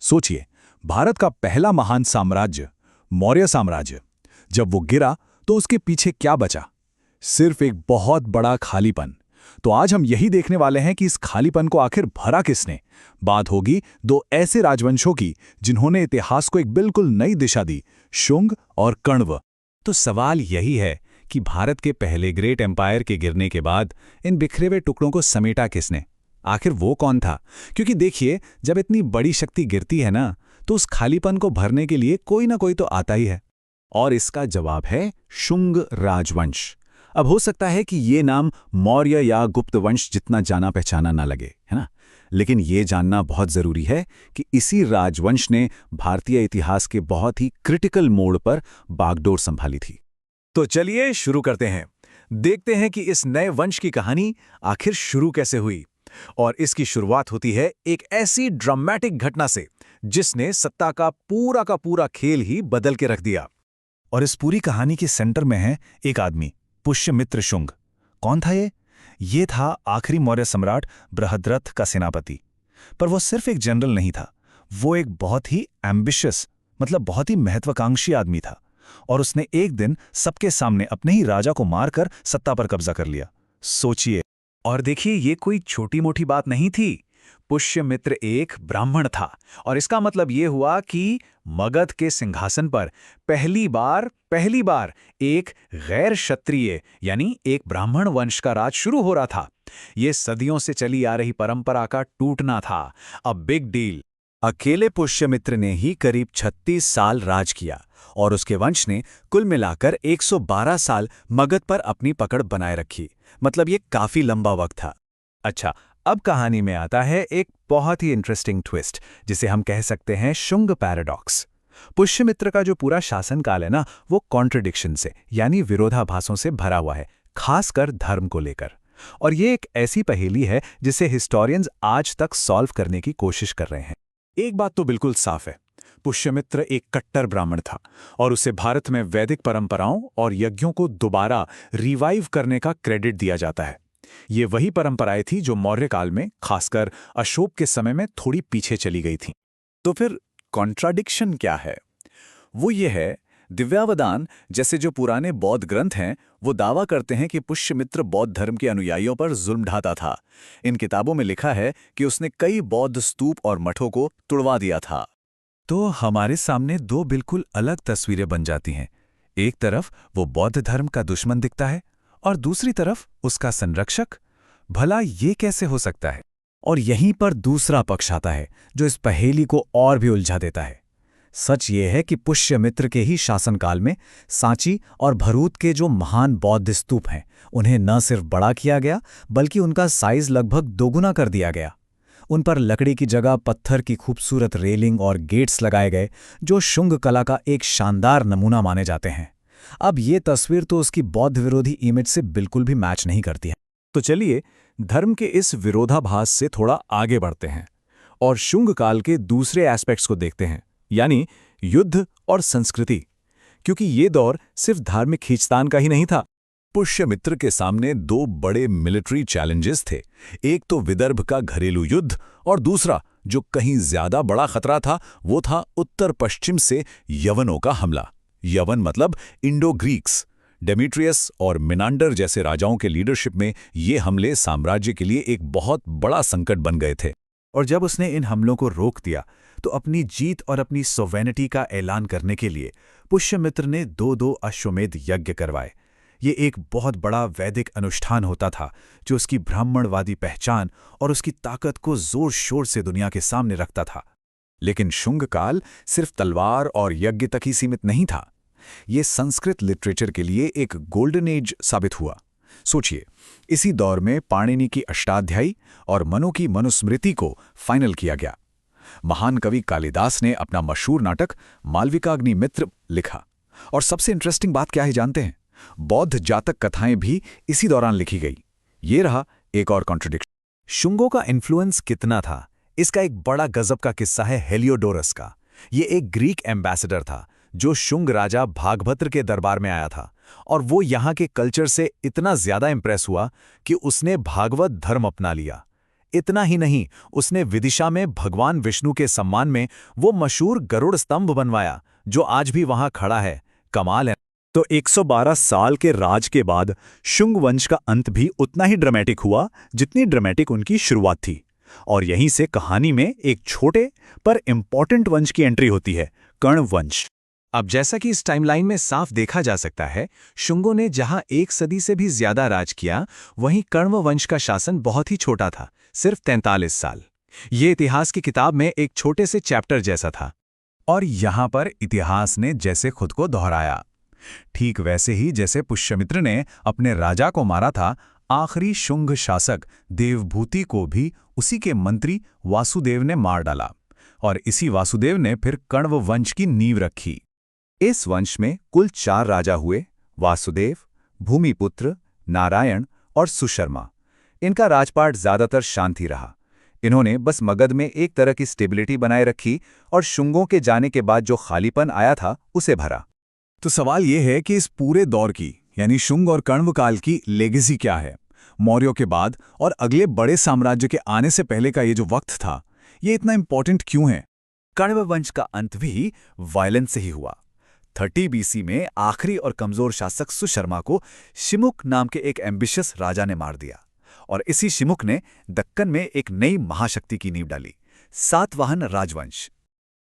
सोचिए, भारत का पहला महान साम्राज्य मौर्य साम्राज्य, जब वो गिरा तो उसके पीछे क्या बचा? सिर्फ एक बहुत बड़ा खालीपन। तो आज हम यही देखने वाले हैं कि इस खालीपन को आखिर भरा किसने। बात होगी दो ऐसे राजवंशों की जिन्होंने इतिहास को एक बिल्कुल नई दिशा दी, शुंग और कण्व। तो सवाल यही है कि भारत के पहले ग्रेट एम्पायर के गिरने के बाद इन बिखरे हुए टुकड़ों को समेटा किसने? आखिर वो कौन था? क्योंकि देखिए, जब इतनी बड़ी शक्ति गिरती है ना, तो उस खालीपन को भरने के लिए कोई ना कोई तो आता ही है। और इसका जवाब है शुंग राजवंश। अब हो सकता है कि ये नाम मौर्य या गुप्त वंश जितना जाना पहचाना ना लगे, है ना? लेकिन ये जानना बहुत जरूरी है कि इसी राजवंश ने भारतीय इतिहास के बहुत ही क्रिटिकल मोड़ पर बागडोर संभाली थी। तो चलिए शुरू करते हैं। देखते हैं कि इस नए वंश की कहानी आखिर शुरू कैसे हुई। और इसकी शुरुआत होती है एक ऐसी ड्रामेटिक घटना से जिसने सत्ता का पूरा खेल ही बदल के रख दिया। और इस पूरी कहानी के सेंटर में है एक आदमी, पुष्यमित्र शुंग। कौन था ये? ये था आखिरी मौर्य सम्राट बृहद्रथ का सेनापति। पर वो सिर्फ एक जनरल नहीं था, वो एक बहुत ही एम्बिशियस, मतलब बहुत ही महत्वाकांक्षी आदमी था। और उसने एक दिन सबके सामने अपने ही राजा को मारकर सत्ता पर कब्जा कर लिया। सोचिए। और देखिए, ये कोई छोटी मोटी बात नहीं थी। पुष्यमित्र एक ब्राह्मण था और इसका मतलब ये हुआ कि मगध के सिंहासन पर पहली बार एक गैर क्षत्रिय यानी एक ब्राह्मण वंश का राज शुरू हो रहा था। ये सदियों से चली आ रही परंपरा का टूटना था। A big deal. अकेले पुष्यमित्र ने ही करीब 36 साल राज किया और उसके वंश ने कुल मिलाकर 112 साल मगध पर अपनी पकड़ बनाए रखी। मतलब ये काफी लंबा वक्त था। अच्छा, अब कहानी में आता है एक बहुत ही इंटरेस्टिंग ट्विस्ट, जिसे हम कह सकते हैं शुंग पैराडॉक्स। पुष्यमित्र का जो पूरा शासनकाल है ना, वो कॉन्ट्रडिक्शन से यानी विरोधाभासों से भरा हुआ है, खासकर धर्म को लेकर। और ये एक ऐसी पहेली है जिसे हिस्टोरियंस आज तक सॉल्व करने की कोशिश कर रहे हैं। एक बात तो बिल्कुल साफ है, पुष्यमित्र एक कट्टर ब्राह्मण था और उसे भारत में वैदिक परंपराओं और यज्ञों को दोबारा रिवाइव करने का क्रेडिट दिया जाता है। ये वही परंपराएं थी जो मौर्य काल में, खासकर अशोक के समय में, थोड़ी पीछे चली गई थीं। तो फिर कॉन्ट्राडिक्शन क्या है? वो ये है, दिव्यावदान जैसे जो पुराने बौद्ध ग्रंथ हैं, वो दावा करते हैं कि पुष्यमित्र बौद्ध धर्म के अनुयायियों पर जुल्म ढाता था। इन किताबों में लिखा है कि उसने कई बौद्ध स्तूप और मठों को तुड़वा दिया था। तो हमारे सामने दो बिल्कुल अलग तस्वीरें बन जाती हैं। एक तरफ वो बौद्ध धर्म का दुश्मन दिखता है और दूसरी तरफ उसका संरक्षक। भला ये कैसे हो सकता है? और यहीं पर दूसरा पक्ष आता है जो इस पहेली को और भी उलझा देता है। सच ये है कि पुष्यमित्र के ही शासनकाल में सांची और भरूच के जो महान बौद्ध स्तूप हैं, उन्हें न सिर्फ बड़ा किया गया बल्कि उनका साइज लगभग दोगुना कर दिया गया। उन पर लकड़ी की जगह पत्थर की खूबसूरत रेलिंग और गेट्स लगाए गए, जो शुंग कला का एक शानदार नमूना माने जाते हैं। अब ये तस्वीर तो उसकी बौद्ध विरोधी इमेज से बिल्कुल भी मैच नहीं करती है। तो चलिए, धर्म के इस विरोधाभास से थोड़ा आगे बढ़ते हैं और शुंग काल के दूसरे एस्पेक्ट्स को देखते हैं, यानी युद्ध और संस्कृति। क्योंकि ये दौर सिर्फ धार्मिक खींचतान का ही नहीं था। पुष्यमित्र के सामने दो बड़े मिलिट्री चैलेंजेस थे। एक तो विदर्भ का घरेलू युद्ध और दूसरा, जो कहीं ज्यादा बड़ा खतरा था, वो था उत्तर पश्चिम से यवनों का हमला। यवन मतलब इंडो ग्रीक्स। डेमेट्रियस और मिनांडर जैसे राजाओं के लीडरशिप में ये हमले साम्राज्य के लिए एक बहुत बड़ा संकट बन गए थे। और जब उसने इन हमलों को रोक दिया तो अपनी जीत और अपनी सोवेनिटी का ऐलान करने के लिए पुष्यमित्र ने दो अश्वमेध यज्ञ करवाए। ये एक बहुत बड़ा वैदिक अनुष्ठान होता था जो उसकी ब्राह्मणवादी पहचान और उसकी ताकत को जोर शोर से दुनिया के सामने रखता था। लेकिन शुंग काल सिर्फ तलवार और यज्ञ तक ही सीमित नहीं था। ये संस्कृत लिटरेचर के लिए एक गोल्डन एज साबित हुआ। सोचिए, इसी दौर में पाणिनि की अष्टाध्यायी और मनु की मनुस्मृति को फाइनल किया गया। महान कवि कालिदास ने अपना मशहूर नाटक मालविकाग्निमित्र लिखा। और सबसे इंटरेस्टिंग बात क्या है जानते हैं? बौद्ध जातक कथाएं भी इसी दौरान लिखी गई। ये रहा एक और कॉन्ट्रडिक्शन। शुंगों का इन्फ्लुएंस कितना था, इसका एक बड़ा गजब का किस्सा है हेलियोडोरस का। ये एक ग्रीक एम्बेसडर था जो शुंग राजा भागभद्र के दरबार में आया था और वो यहाँ के कल्चर से इतना ज्यादा इंप्रेस हुआ कि उसने भागवत धर्म अपना लिया। इतना ही नहीं, उसने विदिशा में भगवान विष्णु के सम्मान में वो मशहूर गरुड़ स्तंभ बनवाया, जो आज भी वहां खड़ा है। कमाल है। तो 112 साल के राज के बाद शुंग वंश का अंत भी उतना ही ड्रामेटिक हुआ जितनी ड्रामेटिक उनकी शुरुआत थी। और यहीं से कहानी में एक छोटे पर इंपॉर्टेंट वंश की एंट्री होती है, कर्ण वंश। अब जैसा कि इस टाइमलाइन में साफ देखा जा सकता है, शुंगों ने जहां 1 सदी से भी ज्यादा राज किया, वहीं कण्व वंश का शासन बहुत ही छोटा था, सिर्फ 43 साल। ये इतिहास की किताब में एक छोटे से चैप्टर जैसा था। और यहां पर इतिहास ने जैसे खुद को दोहराया, ठीक वैसे ही जैसे पुष्यमित्र ने अपने राजा को मारा था, आखिरी शुंग शासक देवभूति को भी उसी के मंत्री वासुदेव ने मार डाला। और इसी वासुदेव ने फिर कण्व वंश की नींव रखी। इस वंश में कुल 4 राजा हुए, वासुदेव, भूमिपुत्र, नारायण और सुशर्मा। इनका राजपाट ज्यादातर शांत ही रहा। इन्होंने बस मगध में एक तरह की स्टेबिलिटी बनाए रखी और शुंगों के जाने के बाद जो खालीपन आया था उसे भरा। तो सवाल यह है कि इस पूरे दौर की, यानी शुंग और कण्व काल की लेगेसी क्या है? मौर्यों के बाद और अगले बड़े साम्राज्य के आने से पहले का ये जो वक्त था, ये इतना इंपॉर्टेंट क्यों है? कण्व वंश का अंत भी वायलेंस से ही हुआ। 30 BC में आखिरी और कमजोर शासक सुशर्मा को शिमुक नाम के एक एम्बिशियस राजा ने मार दिया, और इसी शिमुक ने दक्कन में एक नई महाशक्ति की नींव डाली, सातवाहन राजवंश।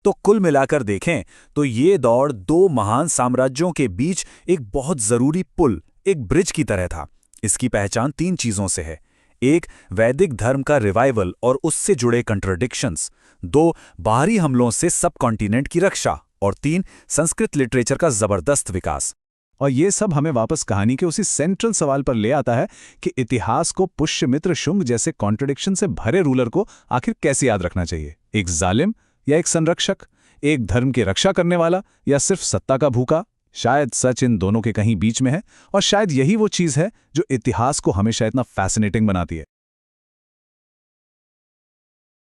तो कुल मिलाकर देखें तो ये दौर 2 महान साम्राज्यों के बीच एक बहुत जरूरी पुल, एक ब्रिज की तरह था। इसकी पहचान 3 चीजों से है। 1, वैदिक धर्म का रिवाइवल और उससे जुड़े कंट्राडिक्शंस। 2, बाहरी हमलों से सब कॉन्टिनेंट की रक्षा। और 3, संस्कृत लिटरेचर का जबरदस्त विकास। और ये सब हमें वापस कहानी के उसी सेंट्रल सवाल पर ले आता है कि इतिहास को पुष्यमित्र शुंग जैसे कॉन्ट्रडिक्शन से भरे रूलर को आखिर कैसे याद रखना चाहिए? एक जालिम या एक संरक्षक? एक धर्म की रक्षा करने वाला या सिर्फ सत्ता का भूखा? शायद सच इन दोनों के कहीं बीच में है, और शायद यही वो चीज़ है जो इतिहास को हमेशा इतना फैसिनेटिंग बनाती है।